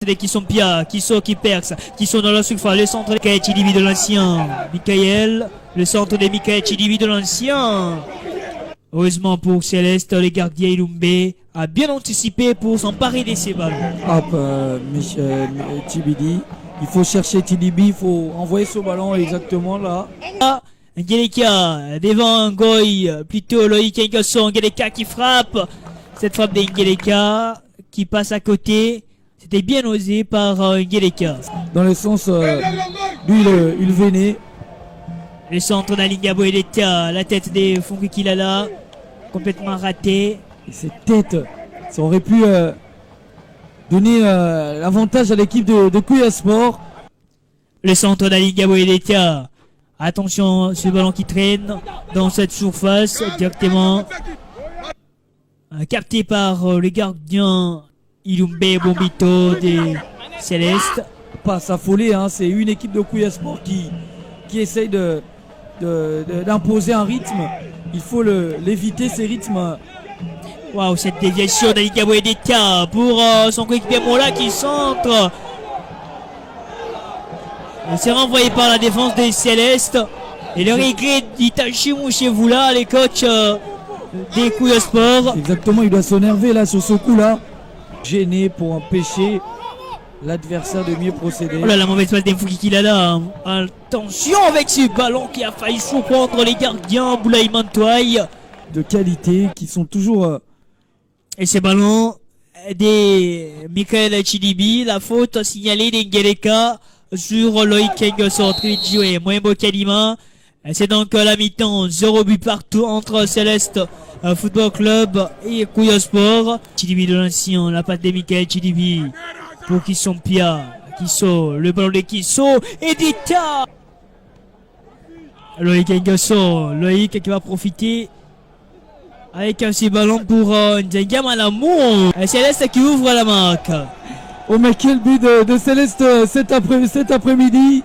Qui sont Pia, qui perce, qui sont dans la surface. Le centre de Michael Chidibi de l'ancien. Michael, le centre de Michael Chidibi de l'ancien. Heureusement pour Céleste, le gardien Ilumbe a bien anticipé pour s'emparer de ces ballons. Hop, Chibidi. Il faut chercher Chidibi, il faut envoyer ce ballon exactement là. Ngeleka devant Goy, plutôt Loïc Engosso. Ngeleka qui frappe. Cette frappe d'Ngeleka qui passe à côté. C'était bien osé par Ngeleka. Dans le sens, lui il venait. Le centre d'Alinga Boeleta, la tête des Funkikilala, complètement ratée. Et cette tête, ça aurait pu donner l'avantage à l'équipe de Kuya Sport. Le centre d'Alinga Boeleta. Attention, ce ballon qui traîne dans cette surface, directement capté par le gardien Ilumbe Bombito des Célestes. Pas s'affoler, hein, c'est une équipe de Kuya Sport qui essaye d'imposer un rythme. Il faut l'éviter, ces rythmes. Waouh, cette déviation d'Alinga Boeleta pour son coéquipier Mola qui centre. C'est renvoyé par la défense des Célestes. Et le regret d'Itachi Mouchevula, les coachs des Kuya Sport. Exactement, il doit s'énerver là sur ce coup-là. Gêné pour empêcher l'adversaire de mieux procéder. Oh là, la mauvaise passe d'Enfukikilala. Attention avec ce ballon qui a failli surprendre les gardiens Boulaï Mantoy. De qualité qui sont toujours. Et ces ballons des Michael Chidibi, la faute signalée d'Ngeleka sur Loïc Engosso, très vite joué, Moembo Kalima. C'est donc la mi-temps, 0 but partout entre Céleste Football Club et Kuya Sport. Chidibi de l'ancien, la patte de Michael Chidibi pour Kissompia, Kisso, le ballon de Kisso et d'Ita. Loïc Engosso, Loïc qui va profiter avec un petit ballon pour Nzenga Malamou. Céleste qui ouvre la marque. Oh mais quel but de Céleste cet après-midi.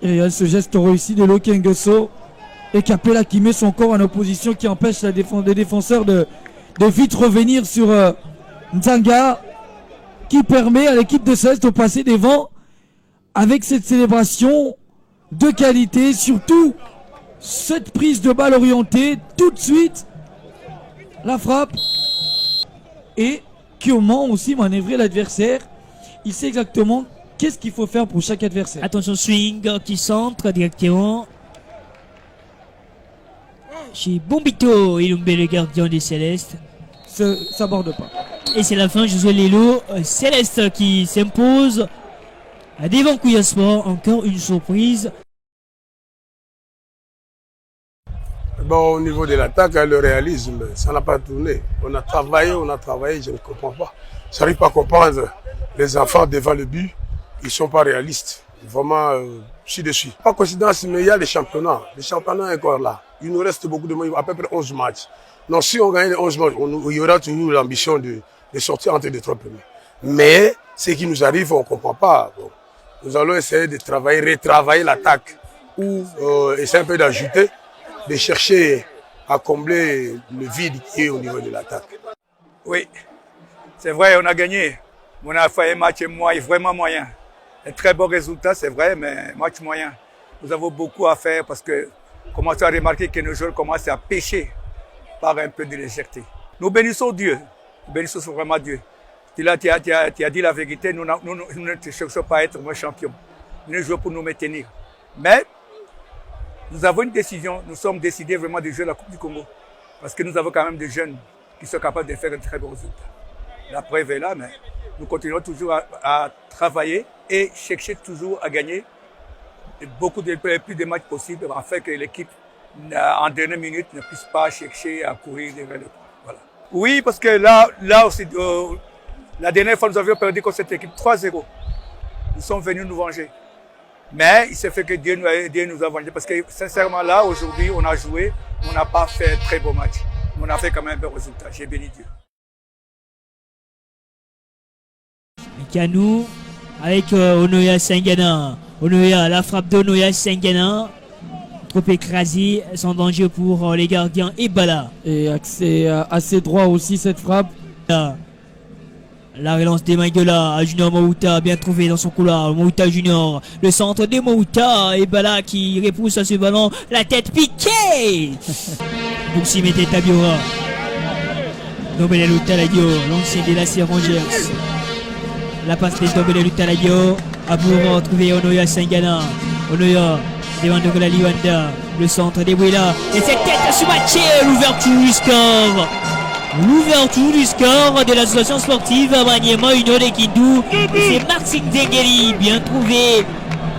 Et ce geste réussi de Loïc Engosso. Et Capella qui met son corps en opposition, qui empêche les défenseurs de vite revenir sur Nzanga, qui permet à l'équipe de Céleste de passer devant avec cette célébration de qualité, surtout cette prise de balle orientée tout de suite, la frappe, et comment aussi manœuvrer l'adversaire. Il sait exactement qu'est-ce qu'il faut faire pour chaque adversaire. Attention, swing qui centre directement chez Bombito, Ilumbe, le gardien des Célestes. Ça borde pas. Et c'est la fin, Josué Lelo, Céleste qui s'impose devant Kuya Sport. Encore une surprise. Bon, au niveau de l'attaque, le réalisme, ça n'a pas tourné. On a travaillé, je ne comprends pas. Je n'arrive pas à comprendre les enfants devant le but, ils ne sont pas réalistes. Vraiment, je suis déçu. Pas coïncidence, mais il y a les championnats. Le championnat est encore là. Il nous reste beaucoup de moyens, à peu près 11 matchs. Donc si on gagne les 11 matchs, il y aura toujours l'ambition de sortir entre les 3 premiers. Mais ce qui nous arrive, on ne comprend pas. Bon, nous allons essayer de retravailler l'attaque, ou essayer un peu d'ajouter, de chercher à combler le vide qui est au niveau de l'attaque. Oui, c'est vrai, on a gagné. On a fait un match moyen, vraiment moyen. Un très bon résultat, c'est vrai, mais match moyen. Nous avons beaucoup à faire parce que commençons à remarquer que nos joueurs commencent à pêcher par un peu de légèreté. Nous bénissons Dieu. Nous bénissons vraiment Dieu. Tu as dit la vérité, nous ne cherchons pas à être champions. Nous jouons pour nous maintenir. Mais nous avons une décision, nous sommes décidés vraiment de jouer la Coupe du Congo. Parce que nous avons quand même des jeunes qui sont capables de faire un très bon résultat. La preuve est là, mais nous continuerons toujours à travailler et chercher toujours à gagner plus de matchs possibles afin que l'équipe, en dernière minute, ne puisse pas chercher à courir derrière le. Voilà. Oui, parce que là aussi, la dernière fois, nous avions perdu contre cette équipe 3-0. Nous sommes venus nous venger. Mais il s'est fait que Dieu nous a vengés. Parce que sincèrement, là, aujourd'hui, on a joué, on n'a pas fait un très beau match. On a fait quand même un bon résultat. J'ai béni Dieu. Kanou avec Onoya Sengana. Onoya, la frappe d'Onoya Sengana. Trop écrasé, sans danger pour les gardiens et Bala. Et accès assez droit aussi cette frappe. La relance des Maïgola à Junior Mouta, bien trouvé dans son couloir. Mouta Junior, le centre des Mouta. Et Bala qui repousse à ce ballon. La tête piquée. Bouxi mettait Tabiora. Nobelelu Taladio, l'ancien de la Rangers. La passe de Nobelelu Taladio. A pour retrouver Onoya Sengana. Onoya, devant de la Liwanda. Le centre des Willa. Et cette tête à ce match. L'ouverture du score. L'ouverture du score de l'association sportive Maniema Union de Kindu. C'est Maxime Dengeli, bien trouvé.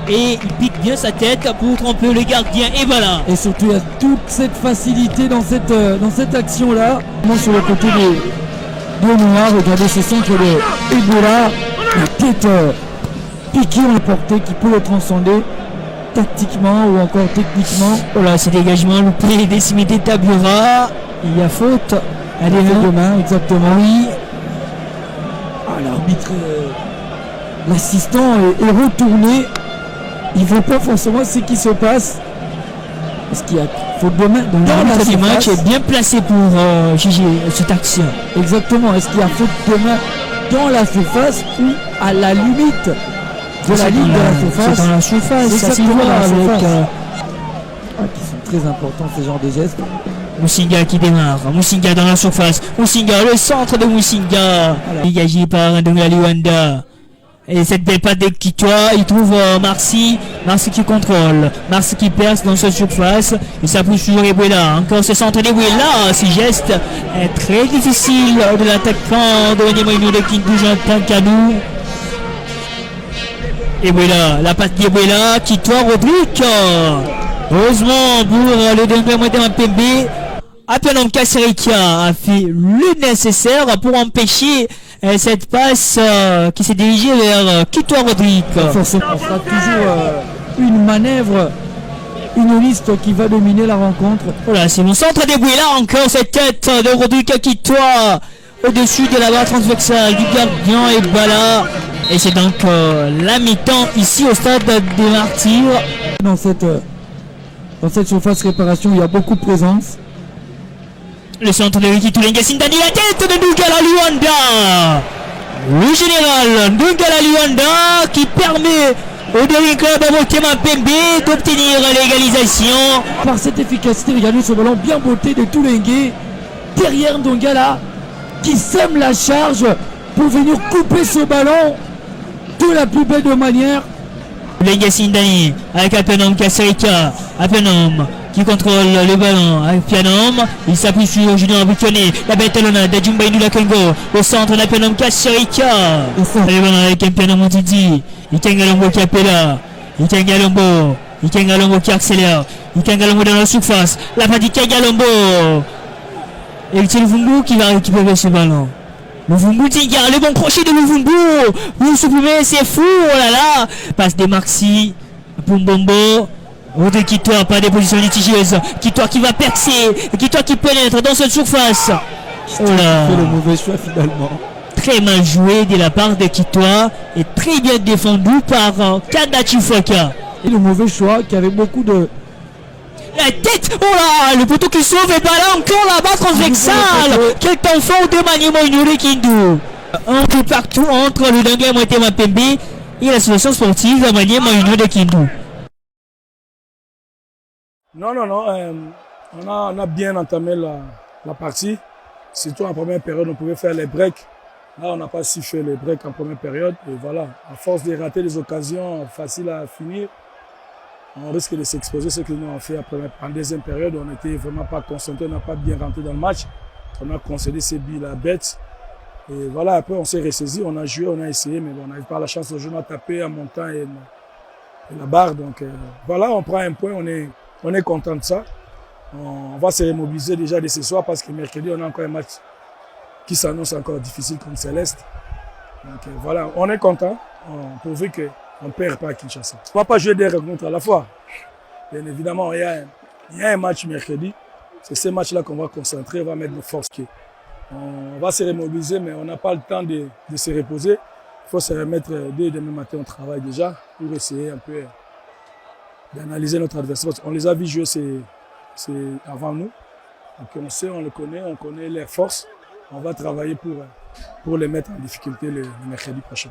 Et il pique bien sa tête pour tromper le gardien. Et voilà. Et surtout, il y a toute cette facilité dans cette action-là. Moi, sur le côté de Noir, regardez ce centre de Ebola. La tête piquée en portée qui peut le transcender tactiquement ou encore techniquement. Voilà, c'est dégagement loupé des Simité Tabura. Il y a faute. Allez, demain, exactement. Oui. Ah, l'arbitre, l'assistant est retourné. Il ne voit pas forcément ce qui se passe. Est-ce qu'il y a faute de main dans la match est bien placé pour juger cette action. Exactement. Est-ce qu'il y a faute de main dans la surface ou à la limite de la ligne de la surface? C'est dans la surface. Ça s'y voit avec. Qui sont très importants ces genres de gestes. Moussinga qui démarre, Moussinga dans la surface, Moussinga, le centre de Moussinga, dégagé par Ndonga Liwanda. Et cette belle patte de Kitoa, il trouve Marcy qui contrôle, Marcy qui perce dans sa surface, et ça pousse sur Ebuela, encore ce centre d'Ebuela, ce geste est très difficile de l'attaquant de Maniema de Kindu, Jean Canou. Ebuela, la patte d'Ebuela, Kitoa, Rodrigue. Heureusement pour le dernier moitié en PB, Apenom Kaserika a fait le nécessaire pour empêcher cette passe qui s'est dirigée vers Kitoa Rodrigue. Forcément, on fera toujours une manœuvre, une liste qui va dominer la rencontre. Voilà, c'est mon centre des là encore cette tête de Rodrigue Kitoa au-dessus de la barre transversale du gardien et Bala. Et c'est donc la mi-temps ici au stade des Martyrs. Dans cette surface réparation, il y a beaucoup de présence. Le centre de Ricky Toulenga Sindani, la tête de Ndongala Liwanda. Le général Ndongala Liwanda qui permet au Daring Club à Motema Pembe d'obtenir l'égalisation. Par cette efficacité, regardez ce ballon bien botté de Toulenga derrière Ndongala qui sème la charge pour venir couper ce ballon de la plus belle de manière. Toulenga Sindani avec Apenom Kaserika. Apenom qui contrôle le ballon avec Pianom, il s'appuie sur Junior Bukione, la bête talonnade d'Adjumba Inula Congo, au centre d'Apenom Kaserika. Le ballon avec Pianom Montidi, Ikengalombo qui appelle là, Ikengalombo qui accélère, Ikengalombo dans la surface, la patte d'Ikengalombo. Et c'est Luvumbu qui va récupérer ce ballon. Luvumbu Tinga, le bon crochet de Luvumbu, vous supprimez, c'est fou, oh là là. Passe des Maxi, Pumbombo. Rodrigue Kitoa, pas des positions litigieuses. Kitoa qui va percer. Kitoa qui pénètre dans cette surface. Oh là. C'est le mauvais choix finalement. Très mal joué de la part de Kitoa et très bien défendu par Kadachi Fwaka. Et le mauvais choix qui avait beaucoup de. La tête, oh là, le poteau qui sauve et là encore là-bas transversale. Quel temps fort de Maniema Union de Kindu. Un peu partout entre le Danga Motema Pembe et l'association sportive de Maniema Union de Kindu. Non, on a bien entamé la partie. Surtout en première période, on pouvait faire les breaks. Là, on n'a pas su faire les breaks en première période. Et voilà, à force de rater des occasions faciles à finir, on risque de s'exposer. Ce que nous avons fait en deuxième période, on n'était vraiment pas concentré, on n'a pas bien rentré dans le match. On a concédé ces billes la bête. Et voilà, après, on s'est ressaisi, on a joué, on a essayé, mais bon, on n'avait pas la chance de jouer, on a tapé en montant et la barre. Donc voilà, on prend un point, on est content de ça. On va se remobiliser déjà de ce soir parce que mercredi, on a encore un match qui s'annonce encore difficile contre Céleste. Donc voilà, on est content pourvu qu'on ne perd pas à Kinshasa. On ne va pas jouer des rencontres à la fois. Bien évidemment, il y a un match mercredi. C'est ce match-là qu'on va concentrer, on va mettre nos forces. On va se remobiliser, mais on n'a pas le temps de se reposer. Il faut se remettre dès demain matin au travail déjà pour essayer un peu d'analyser notre adversaire. On les a vus jouer c'est avant nous. Donc on sait, on le connaît, on connaît leurs forces. on va travailler pour les mettre en difficulté le mercredi prochain.